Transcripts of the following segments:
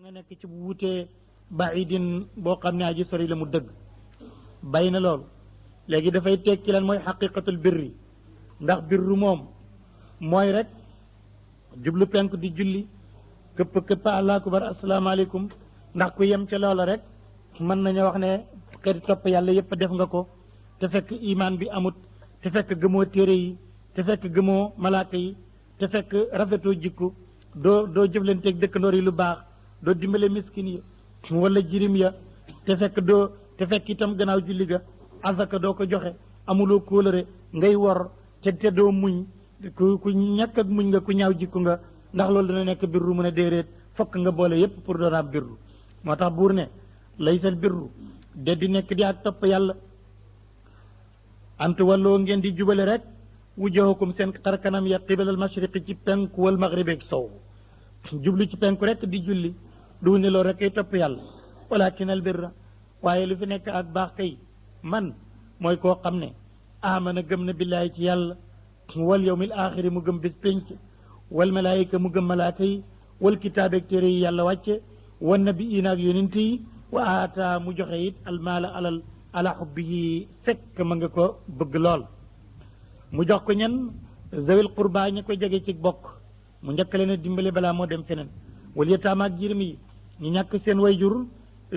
nga nekk ci bu wutee baidin boo xam ne aji sori la mu dëgg bay na loolu léegi dafay tekki lan mooy xaqiqatul birri ndax birru moom mooy rek jublu penk di julli këpp allahu akbar asalaamaaleykum ndax ku yem ca loola rek mën nañu wax ne xeeti topp yàlla yépp def nga ko te fekk imaan bi amut te fekk gëmoo téere yi te fekk gëmoo malaaka yi te fekk rafetoo jikku doo jëflanteeg dëkkandoor yi lu baax doo dimbale miskin yi wala jirim ya te fekk itam gannaaw julli ga azaka doo ko joxe amuloo kóolëre ngay wor te doo muñ ku ñàkk ak muñ nga ku ñaaw jikku nga ndax loolu dana nekk birru mu ne déedéet fokk nga boole yépp pour doon ab birru moo tax buur ne laysal birru de di nekk di ak topp yàlla antu walloo ngeen di jubale rek wujuhakum seen xarkanam ya qibalal mashriqi ci penku wal maghribi ak sow jublu ci penku rek di julli du ne loolu rek ay topp yàlla walakin al birra waaye lu fi nekk ak baax kay man mooy koo xam ne amana gëm na billaahi ci yàlla wal yawmil axiri mu gëm bis pénc wal malaayika mu gëm malaaka yi wal kitaab ak téere yi yàlla wàcce wan nabiyiina ak yonent yi wa aata mu joxe it almaala alal ala xubbihi fekk ma nga ko bëgg lool mu jox ko ñen zawil qurba ña ko jege ci bokk mu njëkk leen a dimbale balaa moo dem feneen wal yataama ak jirim yi ñu ñàkk seen wayjur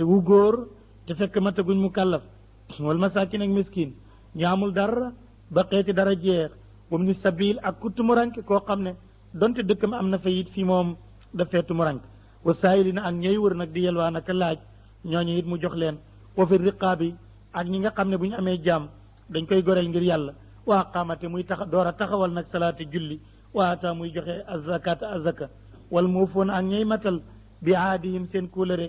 wu góor te fekk mataguñ mu kàllaf wal masaakin ak miskin ñu amul dara ba xeeti dara jeex wam ni sabil ak ku tumuranke koo xam ne donte dëkkam am na fa it fii moom dafee tumuranke wa saayilina ak ñooy wër nag di yelwaan ak laaj ñooñu it mu jox leen wa fi riqaabi ak ñi nga xam ne bu ñu amee jaam dañ koy goreel ngir yàlla waa qaamate muy door a taxawal nag salaati julli waata muy joxe azakata azaka wal muufoon ak ñay matal bi aadihim seen kóolëre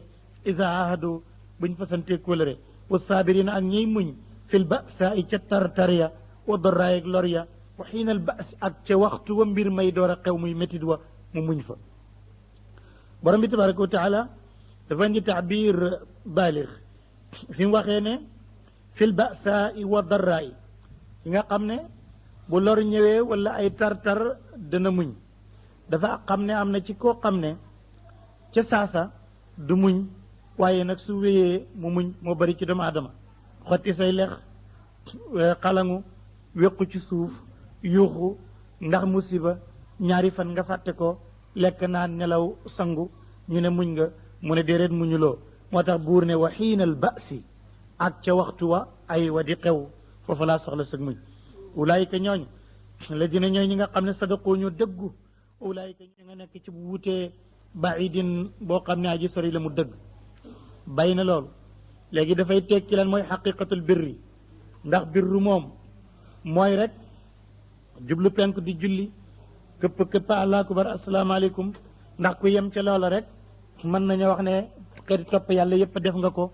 isa ahadu buñ fasantee kóolëre wa saabirina ak ñay muñ fil ba'sa i ca tartarya wa darraay ak lor ya wa xiinal ba's ak ca waxtu wa mbir may door a xew muy métit wa mu muñ fa borom bi tabaraka wa taala dafa indi taabir baalix fi mu waxee ne fil ba'sa i wa darraay yi nga xam ne bu lor ñëwee wala ay tartar dana muñ dafa xam ne am na ci koo xam ne ca saasa du muñ waaye nag su wéyee mu muñ moo bari ci doomu aadama xotti say lex xalangu wéqu ci suuf yuuxu ndax musiba ñaari fan nga fàtte ko lekk naan nelaw sangu ñu ne muñ nga mu ne déedéet muñuloo moo tax buur ne wa xiinal ba'si ak ca waxtu wa ay wa di xew foofu laa soxla sëg muñ ulaayika ñooñ la dina ñooy ñi nga xam ne sadaqoo ñu dëggu ulaayika ñi nga nekk ci bu wutee baidin boo xam ne aji sori la mu dëgg bay na loolu léegi dafay tekki lan mooy xaqiqatul birri ndax birru moom mooy rek jublu penk di julli këpp allahu akbar asalaamaaleykum ndax ku yem ca loola rek mën nañu wax ne xeeti topp yàlla yépp def nga ko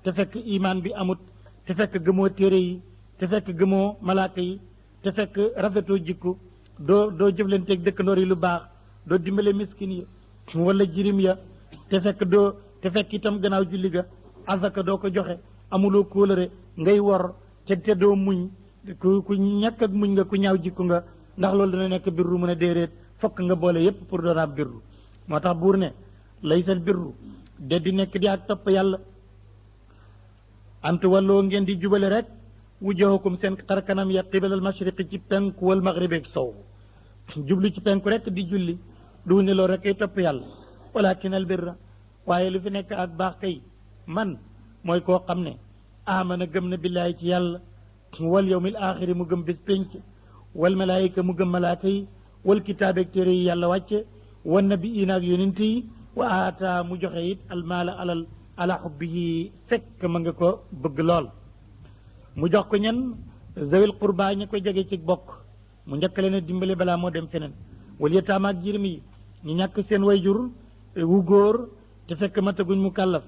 te fekk imaan bi amut te fekk gëmoo téere yi te fekk gëmoo malaaka yi te fekk rafetoo jikku doo jëflanteeg dëkkandoor yi lu baax doo dimbale miskin yi wala jirim ya te fekk itam gannaaw julli ga azaka doo ko joxe amuloo kóolëre ngay wor te doo muñ ku ñàkk ak muñ nga ku ñaaw jikku nga ndax loolu dana nekk birru mu ne déedéet fokk nga boole yépp pour doon ab birru moo tax buur ne laysal birru de di nekk di ak topp yàlla antu walloo ngeen di jubale rek wujuhakum seen xarkanam ya qibalal mashriqi ci penku wal maghribi ak sow jublu ci penku rek di julli du ne loolu rek ay topp yàlla walakin al birra waaye lu fi nekk ak baax kay man mooy koo xam ne amana gëm na billaahi ci yàlla wal yawmil axiri mu gëm bis pénc wal malaayika mu gëm malaaka yi wal kitaab ak téere yi yàlla wàcce wan nabiyiina ak yonent yi wa aata mu joxe it almaala alal ala xubbihi fekk ma nga ko bëgg lool mu jox ko ñen zawil qurba ña ko jege ci bokk mu njëkk leen a dimbale balaa moo dem feneen wal yataama ak jirim yi ñu ñàkk seen wayjur wu góor te fekk mataguñ mu kàllaf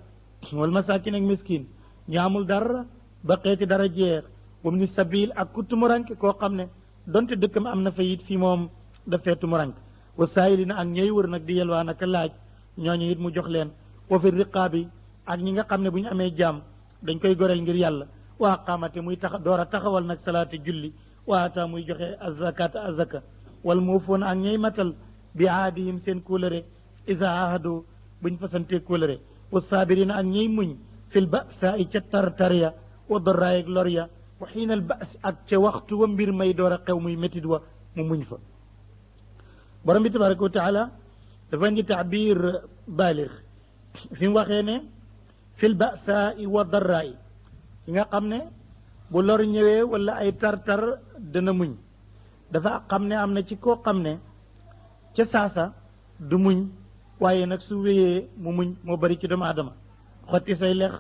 wal masaakin ak miskin ñu amul dara ba xeeti dara jeex wam ni sabil ak ku tumuranke koo xam ne donte dëkkam am na fa it fii moom dafee tumuranke wa saayilina ak ñooy wër nag di yelwaan ak laaj ñooñu it mu jox leen wa fi riqaabi ak ñi nga xam ne bu ñu amee jaam dañ koy goreel ngir yàlla waa qaamate muy door a taxawal nag salaati julli waata muy joxe azakata azaka wal muufoon ak ñay matal bi aadihim seen kóolëre isa ahadu buñ fasantee kóolëre wa saabirina ak ñey muñ fil ba'sa ca tartarya wa darraay ak lor ya wa xiinal ba's ak ca waxtu wa mbir may door a xew muy métit wa mu muñ fa borom bi tabaraka wa taala dafa indi taabir baalix fi mu waxee ne fil ba'sa wa darraay yi nga xam ne bu lor ñëwee wala ay tartar dana muñ dafa xam ne am na ci koo xam ne ca saasa du muñ waaye nag su wéyee mu muñ moo bari ci doomu aadama xotti say lex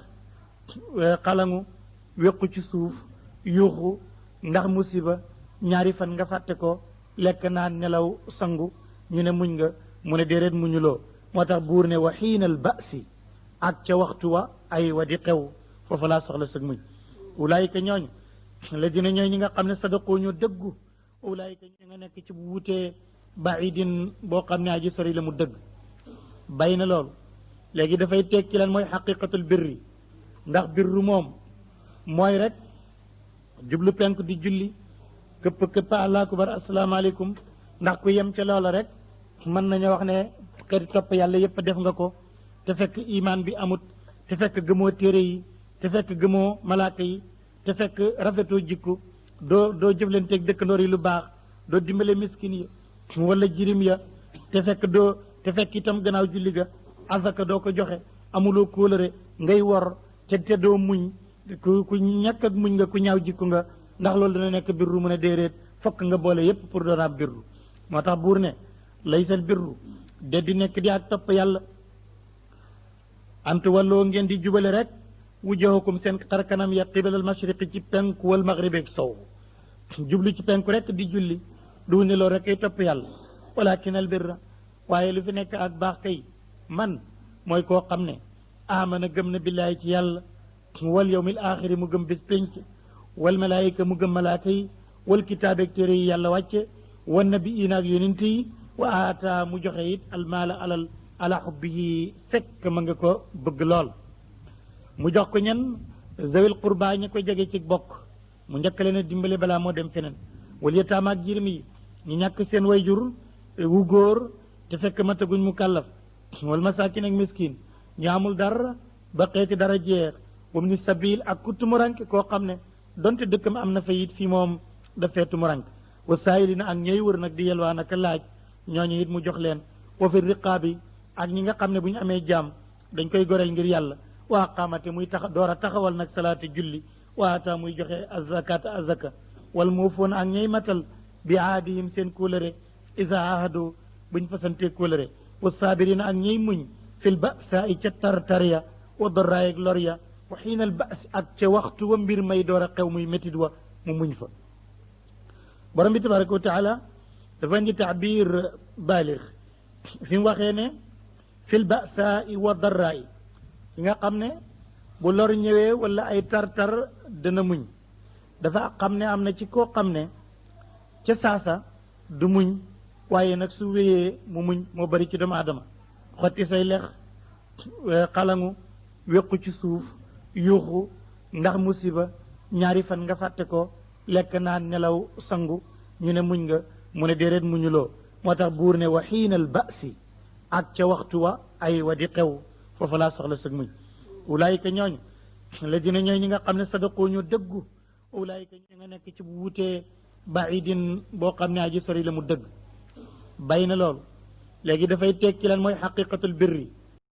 xalangu wéqu ci suuf yuuxu ndax musiba ñaari fan nga fàtte ko lekk naan nelaw sangu ñu ne muñ nga mu ne déedéet muñuloo moo tax buur ne wa xiinal ba'si ak ca waxtu wa ay wa di xew foofu laa soxla sëg muñ ulaayika ñooñ la dina ñooy ñi nga xam ne sadaqoo ñu dëggu ulaayika ñi nga nekk ci bu wutee baidin boo xam ne aji sori la mu dëgg bay na loolu léegi dafay tekki lan mooy xaqiqatul birri ndax birru moom mooy rek jublu penk di julli këpp allahu akbar asalaamaaleykum ndax ku yem ca loola rek mën nañu wax ne xeeti topp yàlla yépp def nga ko te fekk imaan bi amut te fekk gëmoo téere yi te fekk gëmoo malaaka yi te fekk rafetoo jikku doo jëflanteeg dëkkandoor yi lu baax doo dimbale miskin yi wala jirim ya te fekk itam gannaaw julli ga azaka doo ko joxe amuloo kóolëre ngay wor te doo muñ ku ñàkk ak muñ nga ku ñaaw jikku nga ndax loolu dana nekk birru mu ne déedéet fokk nga boole yépp pour doon ab birru moo tax buur ne laysal birru de di nekk di ak topp yàlla antu walloo ngeen di jubale rek wujuhakum seen xarkanam ya qibalal mashriqi ci penku wal maghribi ak sow jublu ci penku rek di julli du ne loolu rek ay topp yàlla walakin al birra waaye lu fi nekk ak baax kay man mooy koo xam ne amana gëm na billaahi ci yàlla wal yawmil axiri mu gëm bis pénc wal malaayika mu gëm malaaka yi wal kitaab ak téere yi yàlla wàcce wan nabiyiina ak yonent yi wa aata mu joxe it almaala alal ala xubbihi fekk ma nga ko bëgg lool mu jox ko ñen zawil qurba ña ko jege ci bokk mu njëkk leen a dimbale balaa moo dem feneen wal yataama ak jirim yi ñu ñàkk seen wayjur wu góor te fekk mataguñ mu kàllaf wal masaakin ak miskin ñu amul dara ba xeeti dara jeex wam ni sabil ak ku tumuranke koo xam ne donte dëkkam am na fa it fii moom dafee tumuranke wa saayilina ak ñooy wër nag di yelwaan ak laaj ñooñu it mu jox leen wa fi riqaabi ak ñi nga xam ne bu ñu amee jaam dañ koy goreel ngir yàlla waa qaamate muy door a taxawal nag salaati julli waata muy joxe azakata azaka wal muufoon ak ñay matal bi aadihim seen kóolëre isa ahadu buñ fasantee kóolëre wa saabirina ak ñay muñ fil ba'sa ca tartarya wa darraay ak lor ya wa xiinal ba's ak ca waxtu wa mbir may door a xew muy métit wa mu muñ fa borom bi tabaraka wa taala dafa indi taabir baalix fi mu waxee ne fil ba'sa wa darraay yi nga xam ne bu lor ñëwee wala ay tartar dana muñ dafa xam ne am na ci koo xam ne ca saasa du muñ waaye nag su wéyee mu muñ moo bari ci doomu aadama xotti say lex xalangu wéqu ci suuf yuuxu ndax musiba ñaari fan nga fàtte ko lekk naan nelaw sangu ñu ne muñ nga mu ne déedéet muñuloo moo tax buur ne wa xiinal ba'si ak ca waxtu wa ay wa di xew foofu laa soxla sëg muñ ulaayika ñooñ la dina ñooy ñi nga xam ne sadaqoo ñu dëggu ulaayika ñi nga nekk ci bu wutee baidin boo xam ne aji sori la mu dëgg bay na loolu léegi dafay tekki lan mooy xaqiqatul birri